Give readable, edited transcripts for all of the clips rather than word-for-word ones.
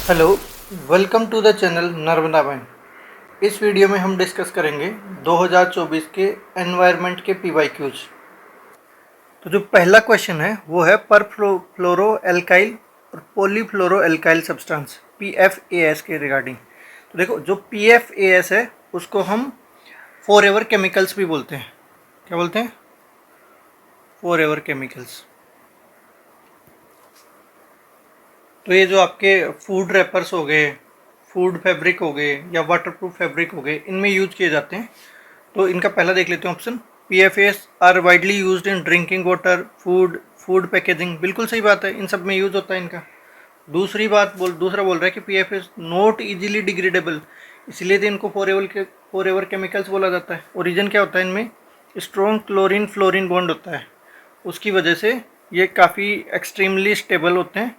Hello, welcome to the channel Narmada bank. इस video में हम डिस्कस करेंगे 2024 के एनवायरनमेंट के पीवाईक्यूज। तो जो पहला क्वेश्चन है वो है पर फ्लोरो एल्काइल और पॉलीफ्लोरो एल्काइल सब्सटेंस PFAS के रिगार्डिंग। तो देखो, जो PFAS है उसको हम फॉरएवर केमिकल्स भी बोलते हैं। क्या बोलते हैं? Forever chemicals. तो ये जो आपके फूड रैपर्स हो गए, फूड फैब्रिक हो गए या वाटरप्रूफ फैब्रिक हो गए, इनमें यूज किए जाते हैं। तो इनका पहला देख लेते हैं option. PFAS are widely used in drinking water, food packaging. बिल्कुल सही बात है, इन सब में यूज होता है इनका। दूसरा बोल रहा है कि PFAS नॉट इजीली डिग्रेडेबल, इसलिए तो इनको फॉरएवर केमिकल्स बोला जाता है। और रीजन क्या होता है, इनमें स्ट्रॉन्ग क्लोरीन फ्लोरीन बॉन्ड होता है, उसकी वजह से ये काफ़ी एक्सट्रीमली स्टेबल होते हैं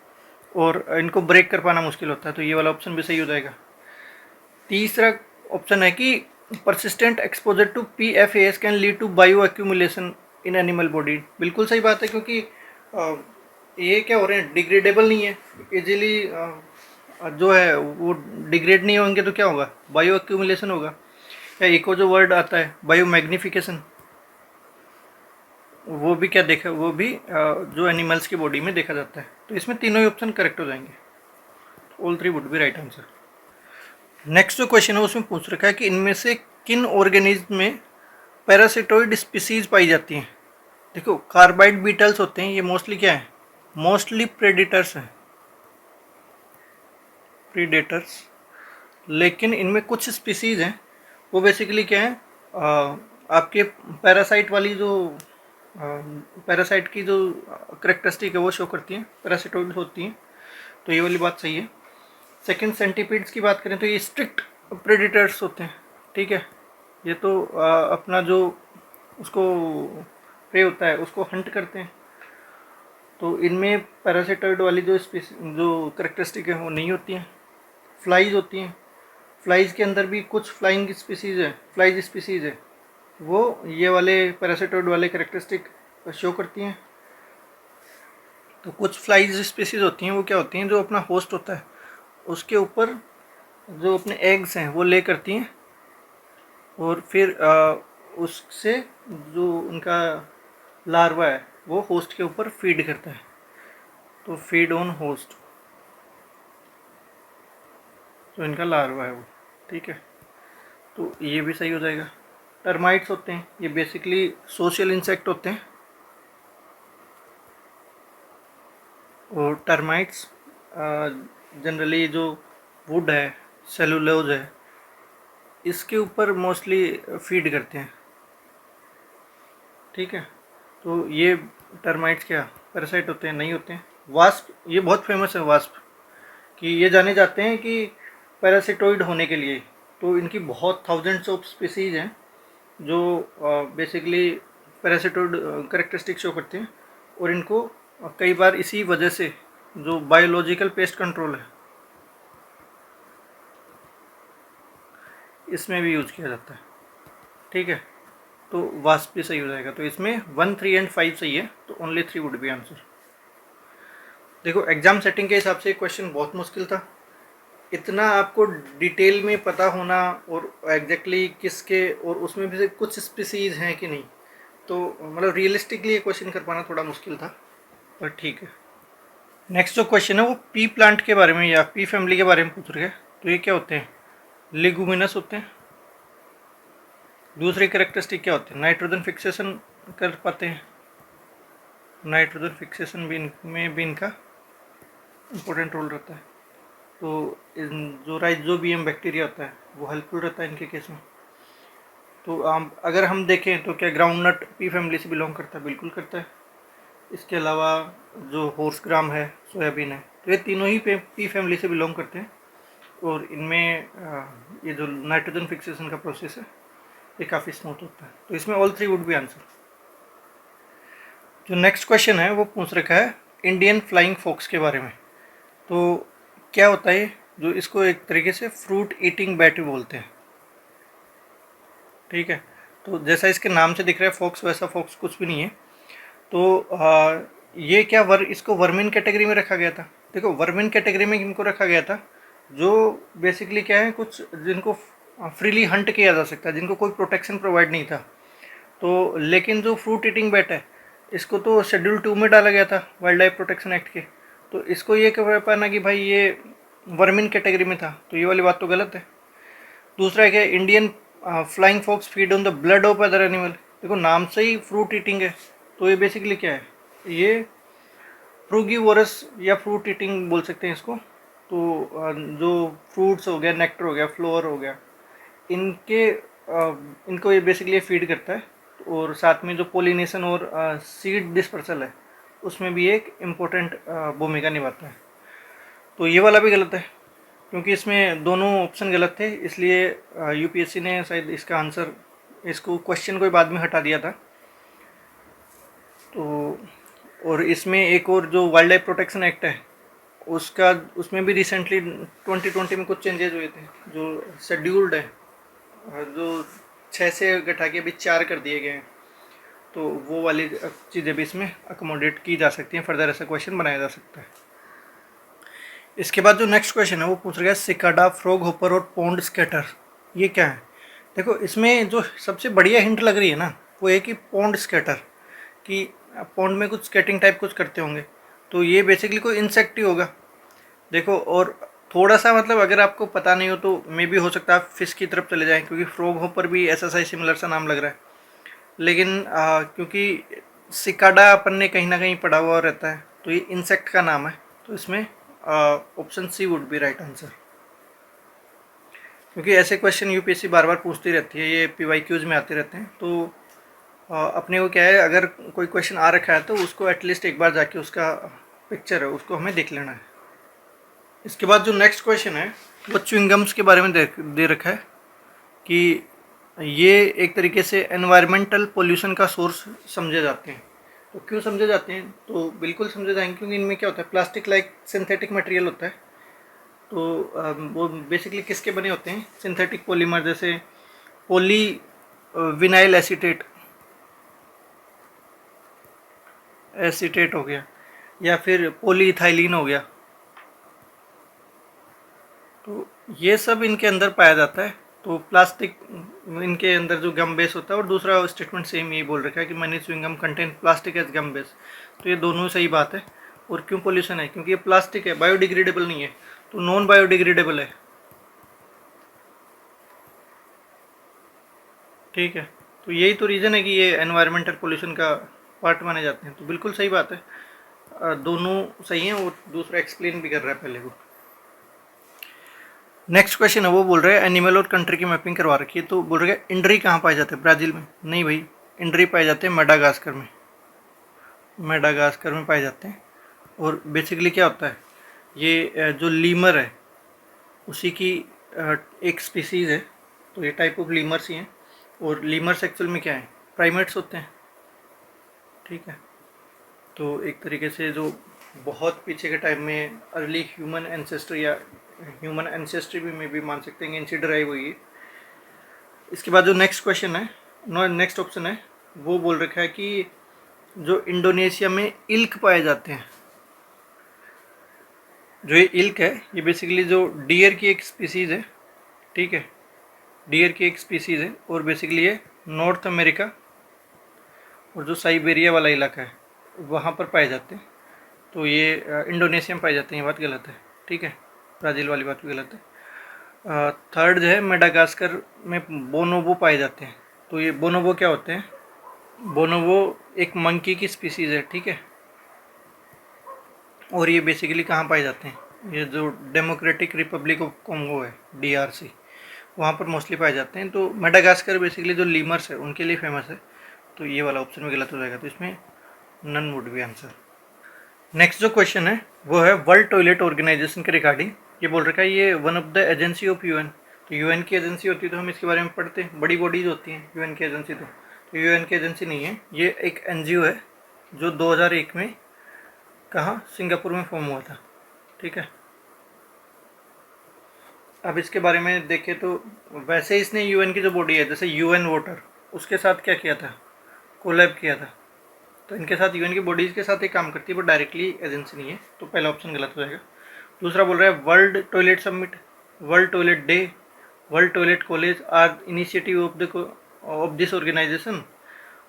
और इनको ब्रेक कर पाना मुश्किल होता है। तो ये वाला ऑप्शन भी सही हो जाएगा। तीसरा ऑप्शन है कि persistent exposure to PFAS can lead to bioaccumulation in animal body. बिल्कुल सही बात है, क्योंकि ये क्या हो रहे हैं, डिग्रेडेबल नहीं है इजीली, जो है वो डिग्रेड नहीं होंगे तो क्या होगा, बायो एक्यूमुलेशन होगा। या एक और जो वर्ड आता है बायो मैग्निफिकेशन, वो भी क्या देखा, वो भी जो एनिमल्स की बॉडी में देखा जाता है। तो इसमें तीनों ही ऑप्शन करेक्ट हो जाएंगे। All three would be right answer. Next जो क्वेश्चन है उसमें पूछ रखा है कि इनमें से किन ऑर्गेनिज्म में पैरासिटोइड स्पीसीज पाई जाती हैं। देखो, कार्बाइड बीटल्स होते हैं, ये मोस्टली क्या है, मोस्टली प्रेडिटर्स हैं, प्रीडेटर्स। लेकिन इनमें कुछ स्पीसीज हैं वो बेसिकली क्या है, आपके पैरासाइट वाली जो पैरासाइट की जो करेक्टरिस्टिक है वो शो करती हैं, पैरासिटोइड होती हैं। तो ये वाली बात सही है। सेकंड, सेंटीपीड्स की बात करें तो ये स्ट्रिक्ट प्रेडिटर्स होते हैं। ठीक है, ये तो अपना जो उसको प्रे होता है उसको हंट करते हैं। तो इनमें पैरासिटोइड वाली जो करेक्टरिस्टिक है वो नहीं होती हैं। फ्लाइज होती हैं, फ्लाइज के अंदर भी कुछ फ्लाइंग स्पीसीज है, फ्लाइज स्पीसीज है, वो ये वाले पैरासिटोइड वाले करेक्टरिस्टिक शो करती हैं। तो कुछ फ्लाइज स्पीसीज होती हैं, वो क्या होती हैं, जो अपना होस्ट होता है उसके ऊपर जो अपने एग्स हैं वो ले करती हैं और फिर उससे जो उनका लार्वा है वो होस्ट के ऊपर फीड करता है। तो फीड ऑन होस्ट, तो इनका लार्वा है वो। ठीक है, तो ये भी सही हो जाएगा। टर्माइट्स होते हैं, ये बेसिकली सोशल इंसेक्ट होते हैं। और टर्माइट्स जनरली जो वुड है, सेलुलोज है, इसके ऊपर मोस्टली फीड करते हैं। ठीक है, तो ये टर्माइट्स क्या पैरासाइट होते हैं? नहीं होते हैं। वास्प, ये बहुत फेमस है वास्प, कि ये जाने जाते हैं कि पैरासिटोइड होने के लिए। तो इनकी बहुत थाउजेंड्स ऑफ स्पीसीज हैं जो बेसिकली पैरासिटोइड करेक्टरिस्टिक शो करते हैं। और इनको कई बार इसी वजह से जो बायोलॉजिकल पेस्ट कंट्रोल है इसमें भी यूज किया जाता है। ठीक है, तो वास्प भी सही हो जाएगा। तो इसमें 1, 3 एंड 5 सही है, तो ओनली 3 वुड बी आंसर। देखो, एग्जाम सेटिंग के हिसाब से क्वेश्चन बहुत मुश्किल था। इतना आपको डिटेल में पता होना और एग्जैक्टली किसके, और उसमें भी से कुछ स्पीसीज हैं कि नहीं, तो मतलब रियलिस्टिकली ये क्वेश्चन कर पाना थोड़ा मुश्किल था, पर ठीक है। नेक्स्ट जो क्वेश्चन है वो पी प्लांट के बारे में या पी फैमिली के बारे में पूछ रहे हैं। तो ये क्या होते हैं, लेगुमिनस होते हैं। दूसरी करेक्टरिस्टिक क्या होती है, नाइट्रोजन फिक्सेशन कर पाते हैं। नाइट्रोजन फिक्सेशन भी इनमें भी इनका इम्पोर्टेंट रोल रहता है। तो जो राइजोबियम बैक्टीरिया होता है वो हेल्पफुल रहता है इनके केस में। तो अगर हम देखें तो क्या ग्राउंडनट पी फैमिली से बिलोंग करता है? बिल्कुल करता है। इसके अलावा जो हॉर्स ग्राम है, सोयाबीन है, तो ये तीनों ही पी फैमिली से बिलोंग करते हैं। और इनमें ये जो नाइट्रोजन फिक्सेशन का प्रोसेस है ये काफ़ी स्मूथ होता है। तो इसमें ऑल 3 वुड बी आंसर। जो नेक्स्ट क्वेश्चन है वो पूछ रखा है इंडियन फ्लाइंग फॉक्स के बारे में। तो क्या होता है, जो इसको एक तरीके से फ्रूट ईटिंग बैट भी बोलते हैं। ठीक है, तो जैसा इसके नाम से दिख रहा है फॉक्स, वैसा फॉक्स कुछ भी नहीं है। तो ये क्या इसको वर्मिन कैटेगरी में रखा गया था। देखो, वर्मिन कैटेगरी में इनको रखा गया था जो बेसिकली क्या है, कुछ जिनको फ्रीली हंट किया जा सकता है, जिनको कोई प्रोटेक्शन प्रोवाइड नहीं था। तो लेकिन जो फ्रूट ईटिंग बैट है, इसको तो शेड्यूल 2 में डाला गया था वाइल्ड लाइफ प्रोटेक्शन एक्ट के। तो इसको ये कह पाना कि भाई ये वर्मिन कैटेगरी में था, तो ये वाली बात तो गलत है। दूसरा क्या है, Indian flying fox feed on the blood of other animal. देखो नाम से ही फ्रूट ईटिंग है, तो ये बेसिकली क्या है, ये फ्रूगीवोरस या फ्रूट ईटिंग बोल सकते हैं इसको। तो जो फ्रूट्स हो गया, नेक्टर हो गया, फ्लोवर हो गया, इनके इनको ये बेसिकली फीड करता है। और साथ में जो पोलिनेशन और सीड डिस्पर्सल है, उसमें भी एक इम्पोर्टेंट भूमिका निभाता है। तो ये वाला भी गलत है, क्योंकि इसमें दोनों ऑप्शन गलत थे, इसलिए यूपीएससी ने शायद इसका आंसर, इसको क्वेश्चन को बाद में हटा दिया था। तो और इसमें एक और जो वाइल्ड लाइफ प्रोटेक्शन एक्ट है, उसमें भी रिसेंटली 2020 में कुछ चेंजेस हुए थे, जो शेड्यूल्ड है, जो 6 से घटा के अभी 4 कर दिए गए हैं। तो वो वाली चीज़ें भी इसमें अकोमोडेट की जा सकती हैं, फर्दर ऐसा क्वेश्चन बनाया जा सकता है। इसके बाद जो नेक्स्ट क्वेश्चन है वो पूछ रहा है सिकाडा, फ्रॉग होपर और पॉन्ड स्कैटर, ये क्या है। देखो इसमें जो सबसे बढ़िया हिंट लग रही है ना, वो है कि पॉन्ड स्कैटर, कि पॉन्ड में कुछ स्केटिंग टाइप कुछ करते होंगे, तो ये बेसिकली कोई इंसेक्ट ही होगा। देखो, और थोड़ा सा मतलब अगर आपको पता नहीं हो तो मे भी हो सकता है आप फिश की तरफ चले जाएं, क्योंकि फ्रॉग होपर भी ऐसा सा सिमिलर सा नाम लग रहा है। लेकिन क्योंकि सिकाडा अपन ने कहीं ना कहीं पढ़ा हुआ रहता है, तो ये इंसेक्ट का नाम है, तो इसमें option C would be right answer. क्योंकि ऐसे क्वेश्चन यूपीएससी बार बार पूछती रहती है, ये पीवाईक्यूज में आते रहते हैं। तो अपने को क्या है, अगर कोई क्वेश्चन आ रखा है तो उसको एटलीस्ट एक बार जाके उसका पिक्चर है उसको हमें देख लेना है। इसके बाद जो नेक्स्ट क्वेश्चन है वो च्युइंगम्स के बारे में दे रखा है कि ये एक तरीके से एनवायरमेंटल पोल्यूशन का सोर्स समझे जाते हैं। तो क्यों समझे जाते हैं, तो बिल्कुल समझे जाएंगे, क्योंकि इनमें क्या होता है, प्लास्टिक लाइक सिंथेटिक मटेरियल होता है। तो वो बेसिकली किसके बने होते हैं, सिंथेटिक पॉलीमर, जैसे पॉली विनाइल एसीटेट हो गया, या फिर पॉलीइथाइलिन हो गया। तो ये सब इनके अंदर पाया जाता है। तो प्लास्टिक, इनके अंदर जो गम बेस होता है, और दूसरा स्टेटमेंट सेम यही बोल रखा है कि many chewing gum contain plastic as gum base. तो ये दोनों सही बात है। और क्यों पोल्यूशन है, क्योंकि ये प्लास्टिक है, बायोडिग्रेडेबल नहीं है, तो नॉन बायोडिग्रेडेबल है। ठीक है, तो यही तो रीज़न है कि ये एनवायरमेंटल पोल्यूशन का पार्ट माने जाते हैं। तो बिल्कुल सही बात है, दोनों सही हैं, और दूसरा एक्सप्लेन भी कर रहा है पहले को। नेक्स्ट क्वेश्चन है वो बोल रहे हैं एनिमल और कंट्री की मैपिंग करवा रखी है। तो बोल रहे हैं इंड्री कहाँ पाए जाते हैं, ब्राज़ील में? नहीं भाई, इंड्री पाए जाते हैं मेडागास्कर में, मेडागास्कर में पाए जाते हैं। और बेसिकली क्या होता है, ये जो लीमर है उसी की एक स्पीसीज़ है। तो ये टाइप ऑफ लीमर्स ही हैं, और लीमर्स एक्चुअल में क्या है, प्राइमेट्स होते हैं। ठीक है, तो एक तरीके से जो बहुत पीछे के टाइम में अर्ली ह्यूमन एंसेस्टर, या ह्यूमन एंसेस्ट्री भी में भी मान सकते हैं, इनसे ड्राइव हुई है। इसके बाद जो नेक्स्ट क्वेश्चन है, नेक्स्ट ऑप्शन है, वो बोल रखा है कि जो इंडोनेशिया में इल्क पाए जाते हैं, जो ये इल्क है, ये बेसिकली जो डियर की एक स्पीसीज़ है। ठीक है, डियर की एक स्पीसीज़ है, और बेसिकली ये नॉर्थ अमेरिका और जो साइबेरिया वाला इलाका है वहाँ पर पाए जाते हैं। तो ये इंडोनेशिया में पाए जाते हैं, ये बात गलत है। ठीक है, ब्राज़ील वाली बात भी गलत है। थर्ड जो है मेडागास्कर में बोनोबो पाए जाते हैं। तो ये बोनोबो क्या होते हैं, बोनोबो एक मंकी की स्पीसीज़ है। ठीक है, और ये बेसिकली कहाँ पाए जाते हैं, ये जो डेमोक्रेटिक रिपब्लिक ऑफ कॉन्गो है, DRC, वहाँ पर मोस्टली पाए जाते हैं। तो मेडागास्कर बेसिकली जो लीमर्स है उनके लिए फेमस है। तो ये वाला ऑप्शन भी गलत हो जाएगा, तो इसमें none would be answer. Next जो क्वेश्चन है वो है वर्ल्ड टॉयलेट ऑर्गेनाइजेशन के रिगार्डिंग। ये बोल रखा है ये one of the agency of UN। तो UN की एजेंसी होती है तो हम इसके बारे में पढ़ते हैं, बड़ी बॉडीज होती हैं UN की एजेंसी। तो UN की एजेंसी नहीं है, ये एक NGO है जो 2001 में कहाँ, सिंगापुर में फॉर्म हुआ था। ठीक है, अब इसके बारे में देखें तो वैसे इसने UN की जो बॉडी है, जैसे UN वाटर, उसके साथ क्या किया था, कोलैब किया था। तो इनके साथ UN की बॉडीज़ के साथ एक काम करती है, वो डायरेक्टली एजेंसी नहीं है। तो पहला ऑप्शन गलत हो जाएगा। दूसरा बोल रहा है world toilet summit, world toilet day, world toilet college are initiative of this organisation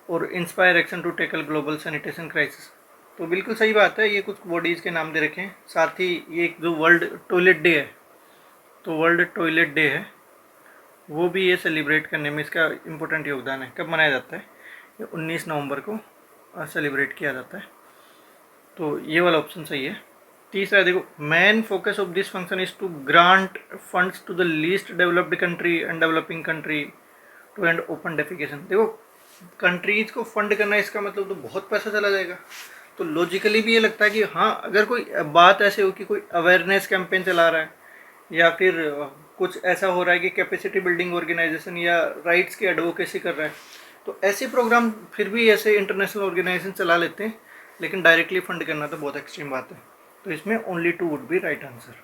और inspire action to tackle global sanitation crisis. तो बिल्कुल सही बात है, ये कुछ बॉडीज़ के नाम दे रखे हैं। साथ ही ये एक जो वर्ल्ड टॉयलेट डे है, तो वर्ल्ड टॉयलेट डे है वो भी ये सेलिब्रेट करने में इसका इम्पोर्टेंट योगदान है। कब मनाया जाता है? ये 19 नवंबर को सेलिब्रेट किया जाता है। तो ये वाला ऑप्शन सही है। तीसरा देखो, main focus of this function is to grant funds to the least developed country and developing country to end open defecation. देखो, कंट्रीज को फंड करना, इसका मतलब तो बहुत पैसा चला जाएगा। तो लॉजिकली भी ये लगता है कि हाँ, अगर कोई बात ऐसे हो कि कोई अवेयरनेस कैंपेन चला रहा है या फिर कुछ ऐसा हो रहा है कि कैपेसिटी बिल्डिंग ऑर्गेनाइजेशन या राइट्स की एडवोकेसी कर रहा है, तो ऐसे प्रोग्राम फिर भी ऐसे इंटरनेशनल ऑर्गेनाइजेशन चला लेते हैं, लेकिन डायरेक्टली फंड करना तो बहुत एक्सट्रीम बात है। तो इसमें only 2 would be right answer.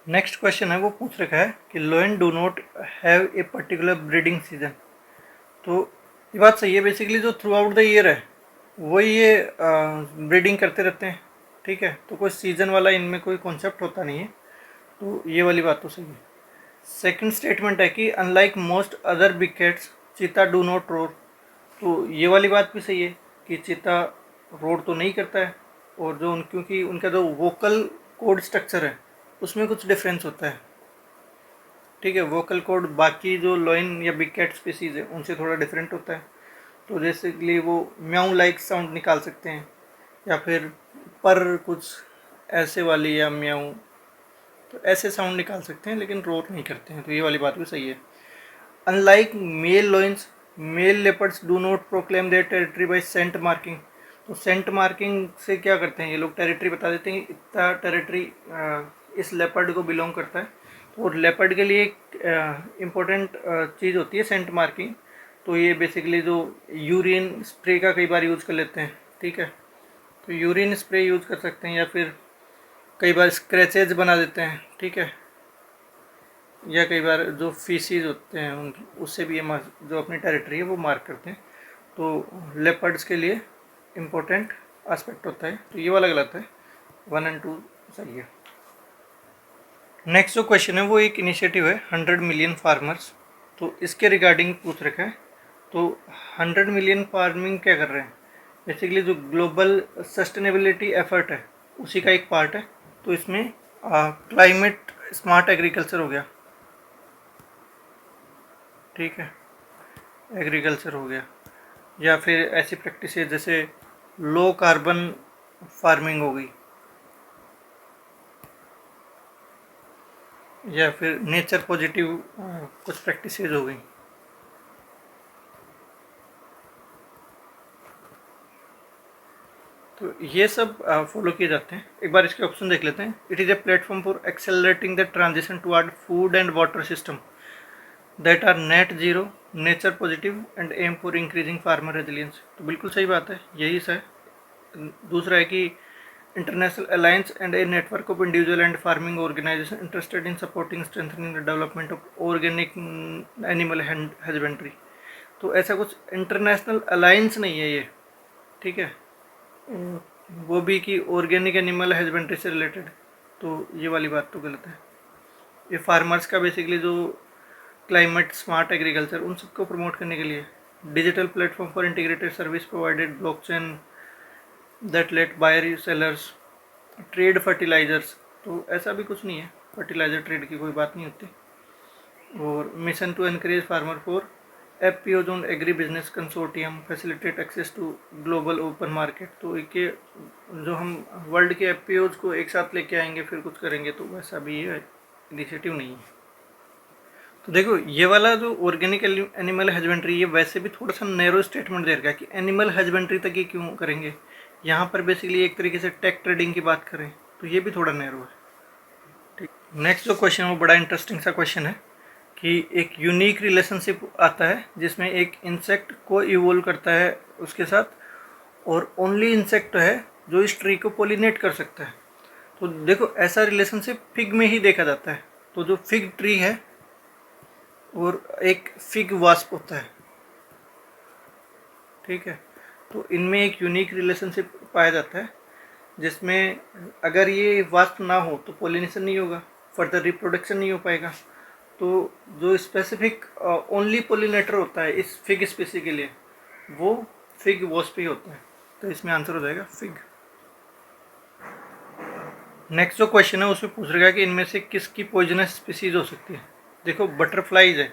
Next question है, वो पूछ रखा है कि लोयन do not have a particular breeding season. तो ये बात सही है, बेसिकली जो थ्रू आउट द ईयर है वही ये ब्रीडिंग करते रहते हैं, ठीक है। तो कोई सीज़न वाला इनमें कोई कॉन्सेप्ट होता नहीं है, तो ये वाली बात तो सही है। सेकंड स्टेटमेंट है कि unlike most other big cats चीता डू नॉट रोर। तो ये वाली बात भी सही है कि चीता रोर तो नहीं करता है, और जो क्योंकि उनका जो वोकल कोड स्ट्रक्चर है उसमें कुछ डिफरेंस होता है, ठीक है। वोकल कोड बाकी जो लॉइन या बिग कैट स्पीसीज है उनसे थोड़ा डिफरेंट होता है। तो जैसे के लिए वो म्याऊ लाइक साउंड निकाल सकते हैं, या फिर पर कुछ ऐसे वाली या म्याऊ, तो ऐसे साउंड निकाल सकते हैं, लेकिन रोर नहीं करते हैं। तो ये वाली बात भी सही है। Unlike male lions, male leopards do not proclaim their territory by scent marking. तो सेंट मार्किंग से क्या करते हैं ये लोग? टेरिटरी बता देते हैं कि इतना टेरिटरी इस लेपर्ड को बिलोंग करता है। और लेपर्ड के लिए एक इम्पोर्टेंट चीज़ होती है सेंट मार्किंग। तो ये बेसिकली जो यूरिन स्प्रे का कई बार यूज़ कर लेते हैं, ठीक है। तो यूरिन स्प्रे यूज़ कर सकते हैं, या फिर कई बार स्क्रैचेज बना देते हैं, ठीक है। या कई बार जो फीसीज होते हैं उन उससे भी ये जो अपनी टेरिटरी है वो मार्क करते हैं। तो लेपर्ड्स के लिए इम्पोर्टेंट एस्पेक्ट होता है। तो ये वाला गलत है, 1 और 2 सही है। नेक्स्ट जो क्वेश्चन है वो एक इनिशिएटिव है 100 मिलियन फार्मर्स। तो इसके रिगार्डिंग पूछ रखा है। तो 100 मिलियन फार्मिंग क्या कर रहे हैं? बेसिकली जो ग्लोबल सस्टेनेबिलिटी एफर्ट है उसी का एक पार्ट है। तो इसमें क्लाइमेट स्मार्ट एग्रीकल्चर हो गया, ठीक है, एग्रीकल्चर हो गया, या फिर ऐसी प्रैक्टिस जैसे लो कार्बन फार्मिंग हो गई, या फिर नेचर पॉजिटिव कुछ प्रैक्टिस हो गई। तो ये सब फॉलो किए जाते हैं। एक बार इसके ऑप्शन देख लेते हैं। It is a platform for accelerating the transition toward food and water system that are net zero, nature positive and aim for increasing farmer resilience. तो बिल्कुल सही बात है, यही है। दूसरा है कि international alliance and a network of individual and farming organisation interested in supporting strengthening the development of organic animal husbandry. तो ऐसा कुछ इंटरनेशनल अलायंस नहीं है ये, ठीक है, वो भी कि ऑर्गेनिक एनिमल हस्बेंड्री से रिलेटेड। तो ये वाली बात तो गलत है। ये फार्मर्स का बेसिकली जो क्लाइमेट स्मार्ट एग्रीकल्चर उन सबको प्रमोट करने के लिए digital platform for integrated service provided blockchain that let buyer sellers trade fertilisers. तो ऐसा भी कुछ नहीं है, फर्टिलाइजर ट्रेड की कोई बात नहीं होती। और mission to encourage farmer for FPOs on agribusiness consortium facilitate access to global open market. तो एक जो हम वर्ल्ड के एफपीओज को एक साथ लेके आएंगे फिर कुछ करेंगे, तो वैसा भी ये इनिशिएटिव नहीं है। तो देखो, ये वाला जो ऑर्गेनिक एनिमल हस्बेंड्री ये वैसे भी थोड़ा सा नैरो स्टेटमेंट दे रखा है कि एनिमल हस्बेंड्री तक ही क्यों करेंगे। यहाँ पर बेसिकली एक तरीके से टेक ट्रेडिंग की बात करें तो ये भी थोड़ा नैरो है, ठीक। नेक्स्ट जो क्वेश्चन है वो बड़ा इंटरेस्टिंग सा क्वेश्चन है कि एक यूनिक रिलेशनशिप आता है जिसमें एक इंसेक्ट को इवोल्व करता है उसके साथ, और ओनली इंसेक्ट है जो इस ट्री को पोलिनेट कर सकता है। तो देखो, ऐसा रिलेशनशिप फिग में ही देखा जाता है। तो जो फिग ट्री है और एक फिग वास्प होता है, ठीक है। तो इनमें एक यूनिक रिलेशनशिप पाया जाता है। जिसमें अगर ये वास्प ना हो तो पोलिनेशन नहीं होगा, फर्दर रिप्रोडक्शन नहीं हो पाएगा। तो जो स्पेसिफिक ओनली पोलिनेटर होता है इस फिग स्पीसी के लिए वो फिग वॉस्प ही होता है। तो इसमें आंसर हो जाएगा फिग। नेक्स्ट जो क्वेश्चन है उसमें पूछ रहा है कि इनमें से किसकी पॉइजनस स्पीसीज हो सकती है। देखो बटरफ्लाइज है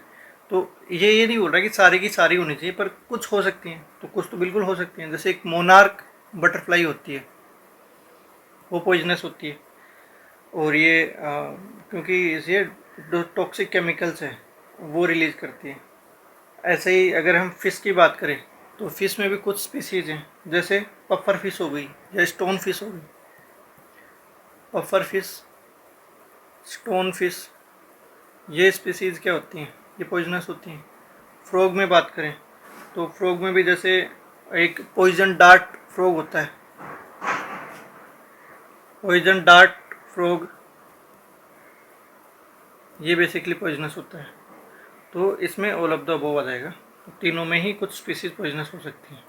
तो ये नहीं बोल रहा कि सारी की सारी होनी चाहिए, पर कुछ हो सकती हैं, तो कुछ तो बिल्कुल हो सकती हैं। जैसे एक मोनार्क बटरफ्लाई होती है, वो पॉइजनस होती है। और ये क्योंकि ये जो टॉक्सिक केमिकल्स है वो रिलीज करती है। ऐसे ही अगर हम फ़िश की बात करें तो फ़िश में भी कुछ स्पीसीज हैं, जैसे पफर फिश हो गई या स्टोन फिश हो गई। पफर फिश, स्टोन फिश, ये स्पीसीज क्या होती हैं, ये पॉइजनस होती हैं। फ्रॉग में बात करें तो फ्रॉग में भी जैसे एक पॉइजन डार्ट फ्रॉग होता है, पॉइजन डार्ट फ्रॉग, ये बेसिकली पॉइजनस होता है। तो इसमें ऑल ऑफ द अबव आ जाएगा। तो तीनों में ही कुछ स्पीसीज पॉइजनस हो सकती हैं।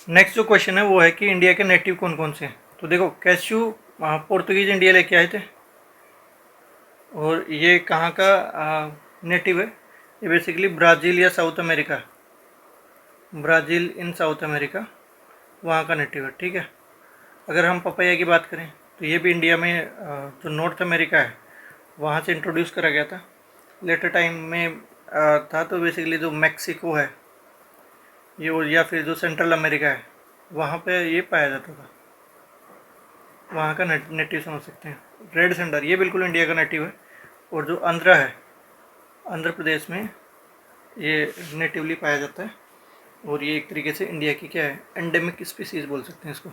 नेक्स्ट जो क्वेश्चन है वो है कि इंडिया के नेटिव कौन कौन से हैं। तो देखो कैश्यू पोर्तुगीज इंडिया लेके आए थे, और ये कहाँ का नेटिव है, ये बेसिकली ब्राज़ील या साउथ अमेरिका, ब्राज़ील इन साउथ अमेरिका, वहाँ का नेटिव है। ठीक है। अगर हम पपाया की बात करें तो ये भी इंडिया में जो नॉर्थ अमेरिका है वहाँ से इंट्रोड्यूस करा गया था लेटर टाइम में था। तो बेसिकली जो मैक्सिको है ये, या फिर जो सेंट्रल अमेरिका है वहाँ पे ये पाया जाता था, वहाँ का नेटिव समझ सकते हैं। रेड सेंडर ये बिल्कुल इंडिया का नेटिव है। और जो आंध्रा है, आंध्र प्रदेश में ये नेटिवली पाया जाता है। और ये एक तरीके से इंडिया की क्या है, एंडेमिक स्पीसीज बोल सकते हैं इसको,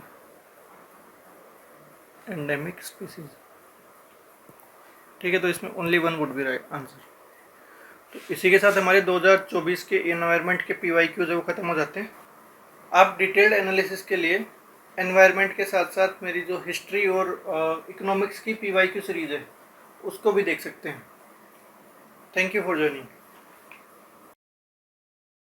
एंडेमिक स्पीसीज। ठीक है, तो इसमें only one would be right answer. तो इसी के साथ हमारे 2024 के एनवायरनमेंट के PYQs है वो ख़त्म हो जाते हैं। आप डिटेल्ड एनालिसिस के लिए एनवायरनमेंट के साथ साथ मेरी जो हिस्ट्री और इकोनॉमिक्स की PYQ सीरीज़ है उसको भी देख सकते हैं। Thank you for joining.